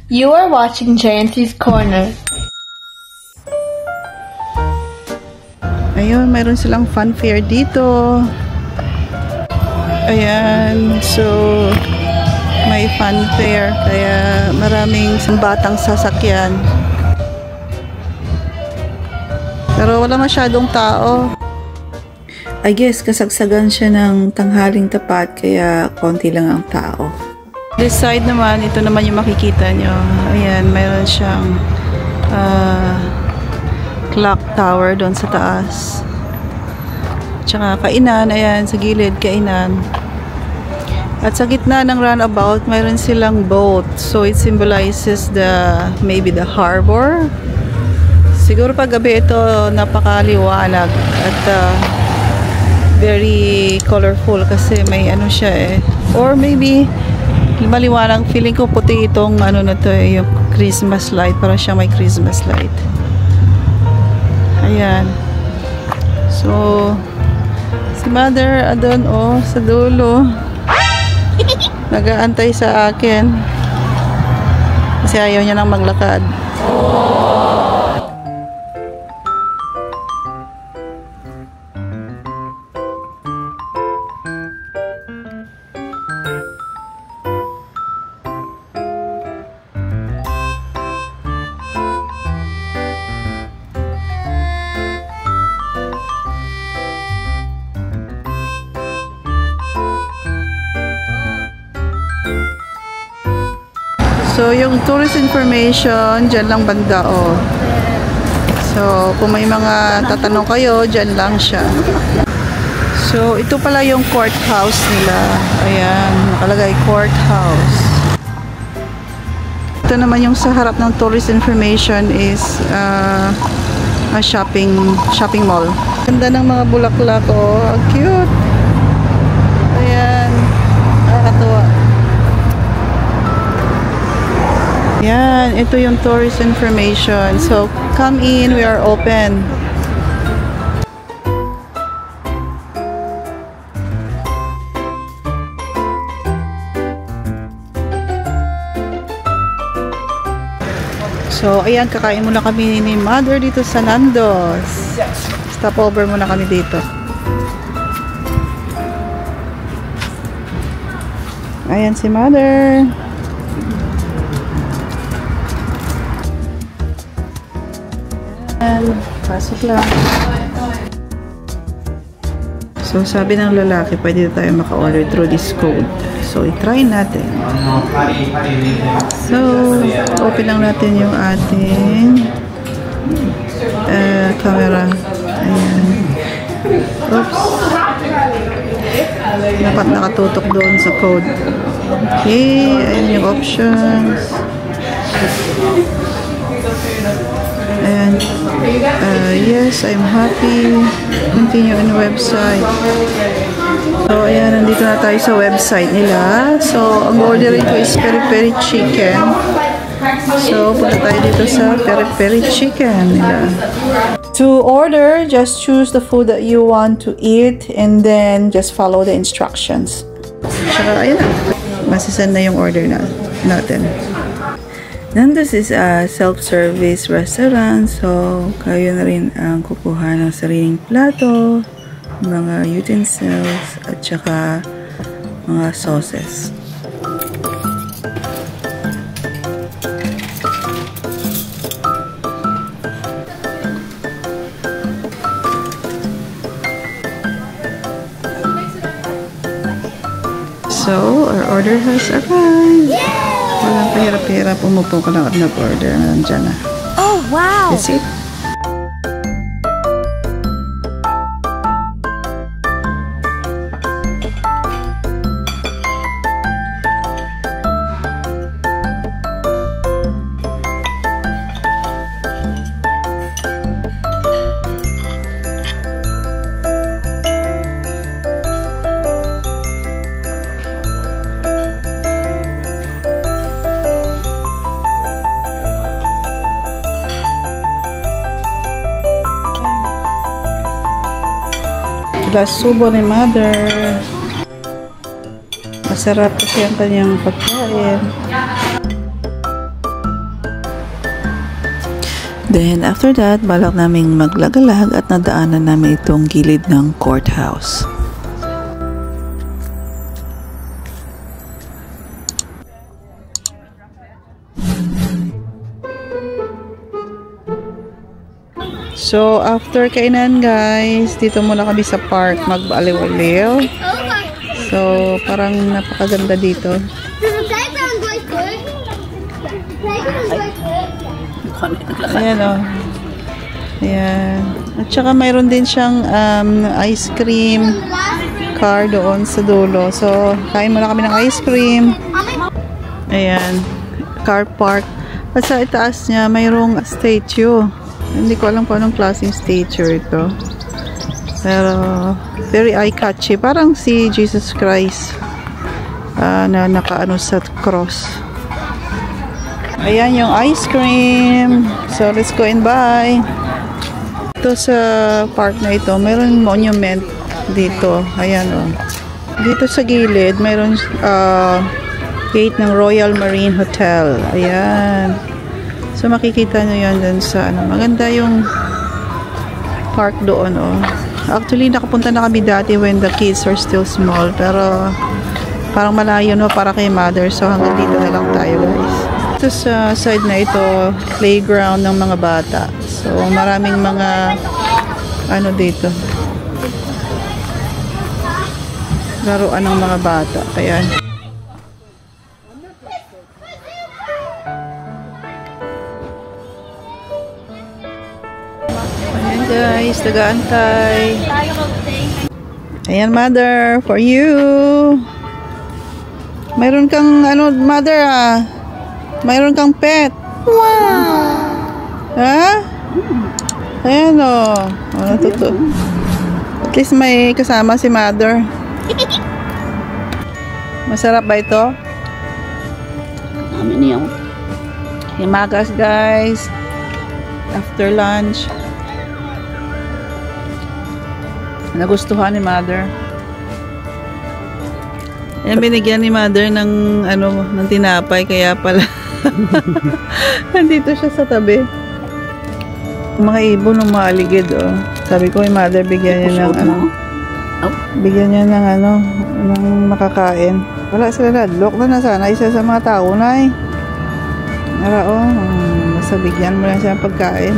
You are watching Jayanti's Corner. Ayun, mayroon silang fun fair dito. Ayan, so may fun fair kaya maraming batang sasakyan. Pero wala masyadong tao. I guess kasagsagan siya ng tanghaling tapat kaya konti lang ang tao. This side naman, ito naman yung makikita nyo. Ayan, mayroon siyang clock tower doon sa taas. Tsaka kainan, ayan, sa gilid, kainan. At sa gitna ng runabout, mayroon silang boat. So, it symbolizes maybe the harbor. Siguro pag gabi ito, napakaliwanag at very colorful kasi may ano siya eh. Or maybe, maliwanag, feeling ko puti itong ano na to eh, yung Christmas light. Para siyang may Christmas light. Ayan. So, si Mother, adon, sa dulo. Nag-aantay sa akin. Kasi ayaw niya nang maglakad. So, yung tourist information, dyan lang banda, So, kung may mga tatanong kayo, dyan lang siya. So, ito pala yung courthouse nila. Ayan, nakalagay courthouse. Ito naman yung sa harap ng tourist information is a shopping mall. Ganda ng mga bulaklak, cute. Ayan, nakakatuwa. Yan, ito yung tourist information. So, come in, we are open. So, ayan, kakain muna kami ni Mother dito sa Nando's. Stop over muna kami dito. Ayan si Mother. Pasok lang. So, sabi ng lalaki, pwede tayo maka-order through this code. So, i-try natin. So, open lang natin yung ating camera. Ayan. Oops. Dapat nakatutok doon sa code. Okay. Ayan yung options. And yes, I'm happy. Continue on the website. So, ayan, nandito na tayo sa website nila. So, ang ordering ko is peri-peri chicken. So, punta tayo dito sa peri-peri chicken nila. To order, just choose the food that you want to eat and then just follow the instructions. Saka, ayan na. Masisend na yung order natin. Nando's is a self-service restaurant, so kayo na rin ang kukuha ng sariling plato, mga utensils, at saka mga sauces. So, our order has arrived! Walang kahirap-hirap, umupo ka lang at nag-order. Nandiyan na. Oh, wow! That's it. Subo ni Mother. Masarap kasi ang kanyang pagkain. Then, after that, balak naming maglagalag at nadaanan namin itong gilid ng courthouse. So, after kainan guys, dito muna kami sa park mag-aliw-aliw. So, parang napakaganda dito. Ayan o. Ayan. At saka mayroon din siyang ice cream car doon sa dulo. So, kain muna kami ng ice cream. Ayan. Car park. At sa itaas niya, mayroong statue. Hindi ko alam kung anong klaseng statue ito. Pero, very eye-catchy. Parang si Jesus Christ na nakaano sa cross. Ayan yung ice cream. So, let's go and buy. Ito sa park na ito, mayroon monument dito. Ayan o. Dito sa gilid, mayroon gate ng Royal Marine Hotel. Ayan. So, makikita nyo yan dun sa ano. Maganda yung park doon o. Actually, nakapunta na kami dati when the kids are still small. Pero, parang malayo no para kay mother. So, hanggang dito na lang tayo guys. Ito sa side na ito, playground ng mga bata. So, maraming mga ano dito. Laruan ng mga bata. Ayan. Ayan guys, taga-antay. Ayan mother, for you. Mayroon kang ano mother mayroon kang pet. Wow! Ha? Ayan o. At least may kasama si mother. Masarap ba ito? Namin niyo. Himagas guys. After lunch. Nagustuhan ni mother. Yan binigyan ni mother ng ano, ng tinapay kaya pala nandito siya sa tabi. Mga ibon ng maaligid oh. Sabi ko yung mother bigyan niya ng ano. Bigyan niya ng ano, ng makakain. Wala sila ladlok na sana isa sa mga tao na eh. Ara oh, basta bigyan mo lang siya ng pagkain.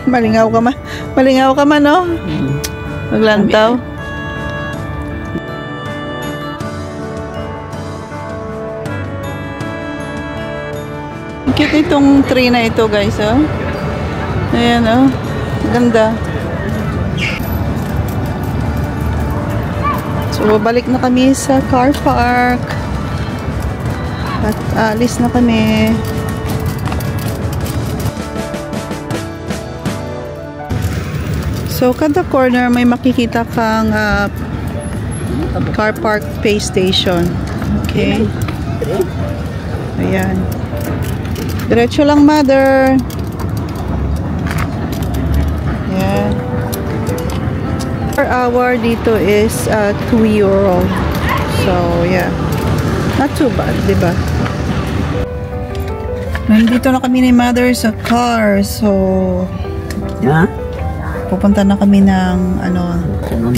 Malingaw ka man no? Maglantaw. Cute itong tree na ito guys oh. Ayan oh. Ganda. So balik na kami sa car park. At alis na kami. So kada corner may makikita kang car park pay station. Okay. Ayan. Diretso lang mother. Yeah. Per hour dito is €2. So yeah. Not too bad, diba? Nandito na kami ni mother sa car. So yeah. Pupunta na kami ng ano ng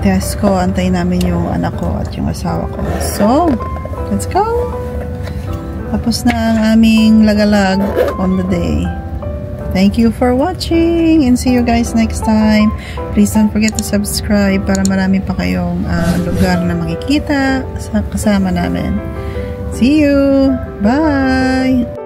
Tesco. Antayin namin yung anak ko at yung asawa ko. So, let's go! Tapos na ang aming lagalag on the day. Thank you for watching and see you guys next time. Please don't forget to subscribe para marami pa kayong lugar na makikita sa kasama namin. See you! Bye!